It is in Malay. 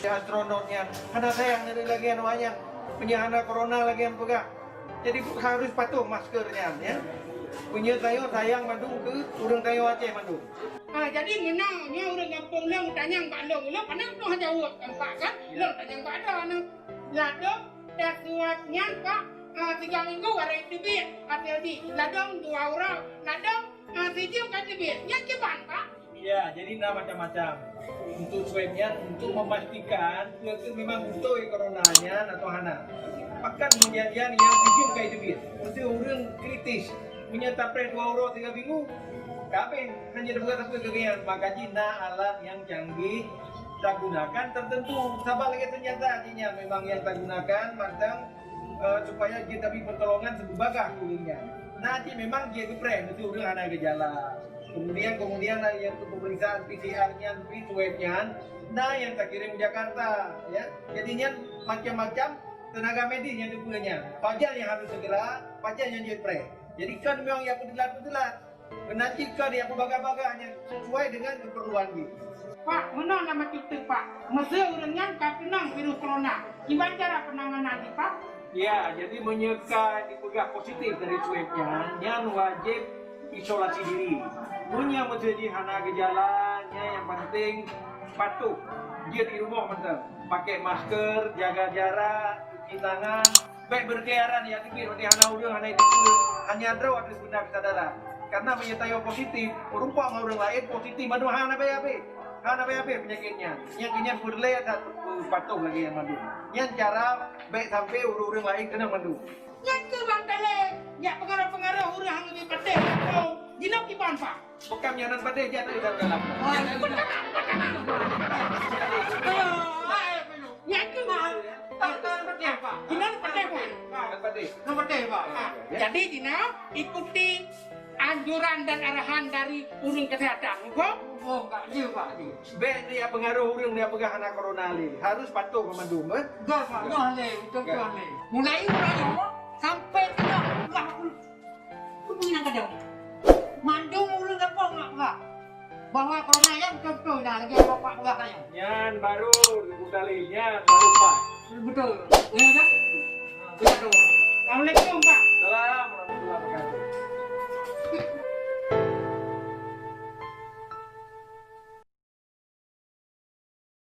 astronotnya. Karena sayang dari lagi namanya penyahana corona lagi yang pegang. Jadi harus patuh maskernya ya. Punya tayo sayang Bandung ke urang tayo Aceh Bandung. Jadi menangnya orang kampung lang tanya Pak Long, lo panang tu hanya uang empat kan? Long tanya Pak ada nang. Ladong suatnya Pak 3 minggu warai tibit hati-hati. Ladong 2 orang, ladong sijil kan tibit. Yang cepat Pak. Ya, jadi macam-macam. Untuk swabnya untuk memastikan itu memang betul coronanya atau hana. Pakan menjanjian yang sijil kayak tibit. Mesti orang kritis. Menyatakan 2 orang 3 minggu. Kapan hanya dibuat satu kegiatan, maka Cina alat yang canggih kita gunakan tertentu. Sabar lagi senjata artinya memang yang kita gunakan matang supaya kita beri pertolongan sebagah kulingnya. Nanti memang dia kepres itu udah ada gejala. Kemudian yang untuk pemeriksaan PCR-nya, swab-nya, nah yang tak kirim ke Jakarta, ya. Jadinya macam-macam tenaga medis yang dipunyanya. Pajak yang harus segera, pajak yang dia kepres. Jadi kan memang yang berdelat-berdelat. Menantikan yang berbagai-bagainya sesuai dengan keperluan dia. Pak, mana nama cuti Pak? Mesti orangnya kenang virus corona. Gimana cara penanganan Pak? Ya, jadi menyeka dipegang positif dari swabnya, yang wajib isolasi diri. Punya menjadi hana gejalanya yang penting patuh. Dia di rumah betul. Pakai masker, jaga jarak, cuci tangan, baik berkeliaran ya tipir di hana udah hana itu hanya draw harus benar kesadaran. Karena menyertai positif, rupa orang lain positif, madu hana BAB penyakitnya berlea satu patuh lagi yang madu. Yang cara baik sampai orang lain kena madu. Yang ke bang tele, ya pengaruh-pengaruh orang lebih pedih. Jinak kipan Pak. Bukan nyanan pedih jatuh di dalam. Yang ke bang. Pedih Pak. Jinak pedih Pak. Jadi Jinak ikuti anjuran dan arahan dari unit kesehatan, kok? Oh, enggak dia Pak. Baik dia pengaruh orang dia pegang anak corona ni. Harus patuh memandum, Betul Pak. Betul. Mulai sampai tidak lah. Kumpulin angkat dong. Mandung ulun apa enggak? Bahwa corona yang betul dah lagi bapak enggak saya. Nyan baru kalinya baru Pak. Betul. Ya dah. Assalamualaikum Pak. Salam.